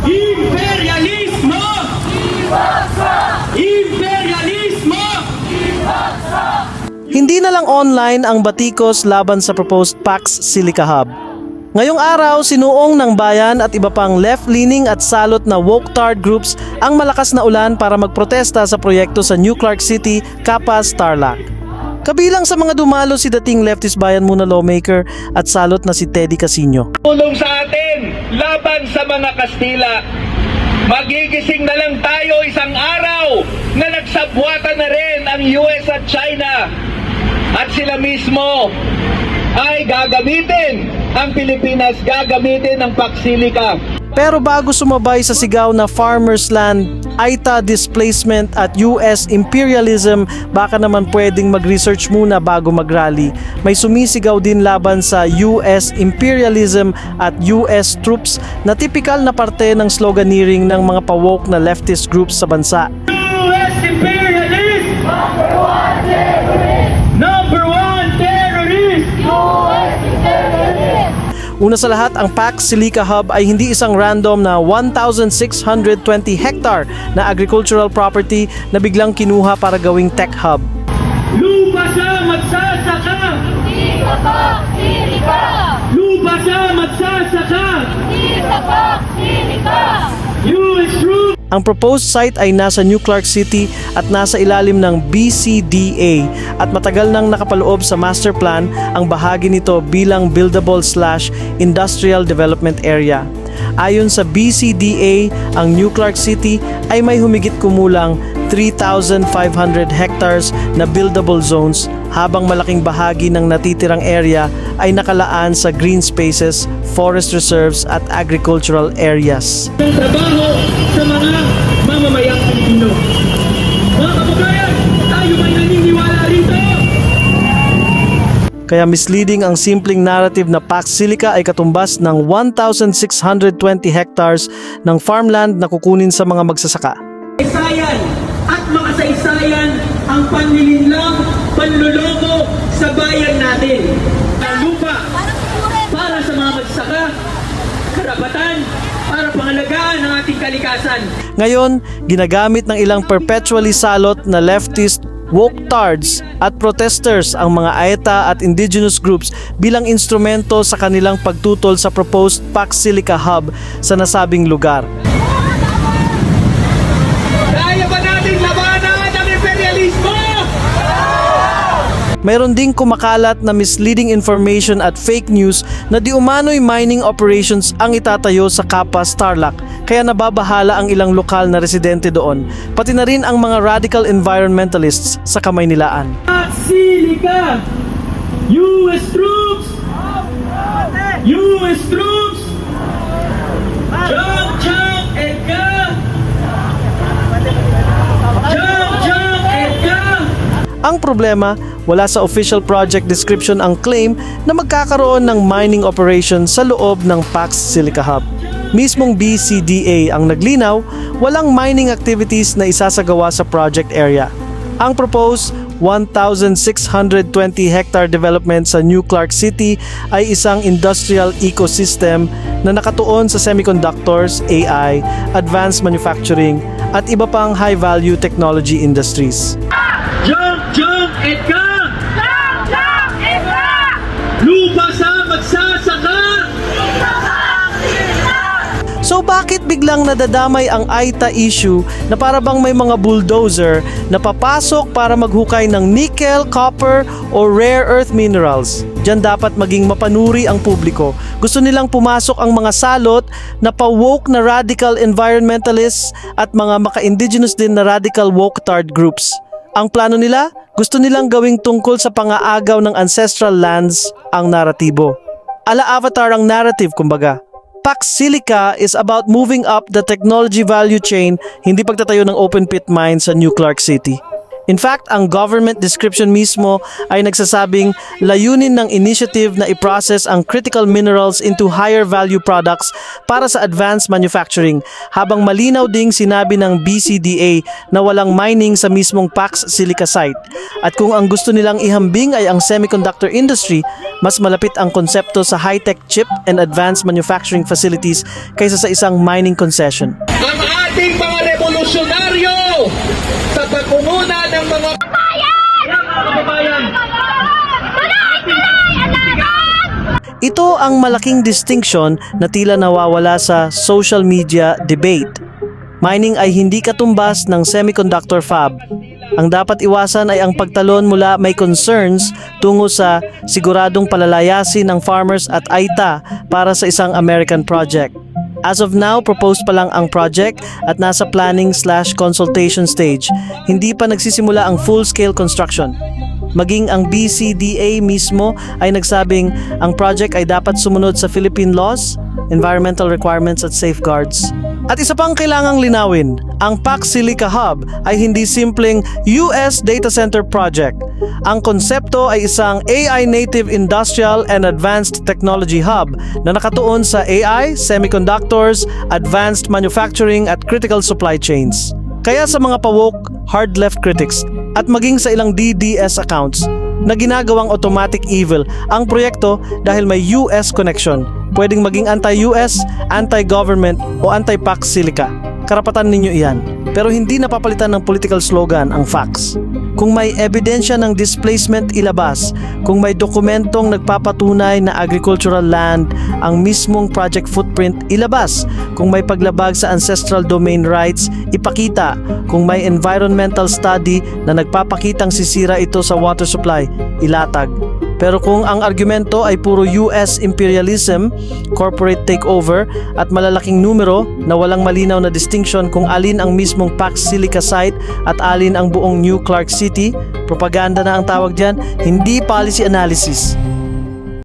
Imperialismo! Imperialismo! Hindi na lang online ang batikos laban sa proposed Pax Silica Hub. Ngayong araw, sinuong ng bayan at iba pang left-leaning at salot na woke-tard groups ang malakas na ulan para magprotesta sa proyekto sa New Clark City, Capas, Tarlac. Kabilang sa mga dumalo si dating leftist bayan muna lawmaker at salot na si Teddy Casino. Tulong sa atin laban sa mga Kastila. Magigising na lang tayo isang araw na nagsabwatan na rin ang US at China. At sila mismo ay gagamitin ang Pilipinas, gagamitin ang Pax Silica. Pero bago sumabay sa sigaw na farmers land, AITA displacement at US imperialism, baka naman pwedeng mag-research muna bago mag-rally. May sumisigaw din laban sa US imperialism at US troops na tipikal na parte ng sloganeering ng mga pa-woke na leftist groups sa bansa. US imperialist! Number one terrorist! Number one terrorist! US imperialist! Una sa lahat, ang Pax Silica Hub ay hindi isang random na 1,620 hectare na agricultural property na biglang kinuha para gawing tech hub. Lupa sa magsasaka! Hindi sa Pax Silica! Lupa sa magsasaka! Hindi sa Pax Silica! US troops! Ang proposed site ay nasa New Clark City at nasa ilalim ng BCDA at matagal nang nakapaloob sa master plan ang bahagi nito bilang buildable/industrial development area. Ayon sa BCDA, ang New Clark City ay may humigit kumulang 3,500 hectares na buildable zones habang malaking bahagi ng natitirang area ay nakalaan sa green spaces, forest reserves at agricultural areas. Ng trabaho sa mga mamamayang Pilipino. Mga kababayan, tayo may naniniwala rito! Kaya misleading ang simpleng narrative na Pax Silica ay katumbas ng 1,620 hectares ng farmland na kukunin sa mga magsasaka. Kasaysayan at makasaysayan ang panlilinlang, panluloko sa bayan natin. Ang lupa para sa mga magsasaka, karapatan para pangalagaan ang ating kalikasan. Ngayon, ginagamit ng ilang perpetually salot na leftist woke-tards at protesters ang mga AITA at indigenous groups bilang instrumento sa kanilang pagtutol sa proposed Pax Silica Hub sa nasabing lugar. Kaya ba natin labanan ang imperialismo? Mayroon ding kumakalat na misleading information at fake news na di umano'y mining operations ang itatayo sa Capas, Tarlac, kaya nababahala ang ilang lokal na residente doon, pati na rin ang mga radical environmentalists sa Kamaynilaan. Pax Silica! US troops! US troops! Jump, jump, Edgar! Jump, jump, Edgar! Ang problema, wala sa official project description ang claim na magkakaroon ng mining operation sa loob ng Pax Silica Hub. Mismong BCDA ang naglinaw, walang mining activities na isasagawa sa project area. Ang proposed 1,620 hectare development sa New Clark City ay isang industrial ecosystem na nakatuon sa semiconductors, AI, advanced manufacturing at iba pang high-value technology industries. Jump, jump, Edgar! Jump, jump, Edgar! Lupa sa magsasaka! So bakit biglang nadadamay ang AITA issue na para bang may mga bulldozer na papasok para maghukay ng nickel, copper o rare earth minerals? Diyan dapat maging mapanuri ang publiko. Gusto nilang pumasok ang mga salot na pa-woke na radical environmentalists at mga maka-indigenous din na radical woke-tard groups. Ang plano nila, gusto nilang gawing tungkol sa pangaagaw ng ancestral lands ang naratibo. Ala Avatar ang narrative kumbaga. Pax Silica is about moving up the technology value chain, hindi pagtatayo ng open pit mine sa New Clark City. In fact, ang government description mismo ay nagsasabing layunin ng initiative na i-process ang critical minerals into higher value products para sa advanced manufacturing, habang malinaw ding sinabi ng BCDA na walang mining sa mismong PAX Silica site. At kung ang gusto nilang ihambing ay ang semiconductor industry, mas malapit ang konsepto sa high-tech chip and advanced manufacturing facilities kaysa sa isang mining concession. Ang ating mga revolusyonaryo sa pagmumuna ng mga Ito ang malaking distinction na tila nawawala sa social media debate. Mining ay hindi katumbas ng semiconductor fab. Ang dapat iwasan ay ang pagtalon mula may concerns tungo sa siguradong palalayasin ng farmers at AITA para sa isang American project. As of now, proposed pa lang ang project at nasa planning/consultation stage. Hindi pa nagsisimula ang full-scale construction. Maging ang BCDA mismo ay nagsabing ang project ay dapat sumunod sa Philippine laws, environmental requirements at safeguards. At isa pang kailangang linawin, ang PAX Silica Hub ay hindi simpleng US data center project. Ang konsepto ay isang AI native industrial and advanced technology hub na nakatuon sa AI, semiconductors, advanced manufacturing at critical supply chains. Kaya sa mga pa-woke, hard-left critics at maging sa ilang DDS accounts na ginagawang automatic evil ang proyekto dahil may US connection, pwedeng maging anti-US, anti-government o anti-PAX Silica. Karapatan ninyo iyan. Pero hindi napapalitan ng political slogan ang facts. Kung may ebidensya ng displacement, ilabas. Kung may dokumentong nagpapatunay na agricultural land ang mismong project footprint, ilabas. Kung may paglabag sa ancestral domain rights, ipakita. Kung may environmental study na nagpapakitang sisira ito sa water supply, ilatag. Pero kung ang argumento ay puro US imperialism, corporate takeover at malalaking numero na walang malinaw na distinction kung alin ang mismong PAX Silica site at alin ang buong New Clark City, propaganda na ang tawag dyan, hindi policy analysis.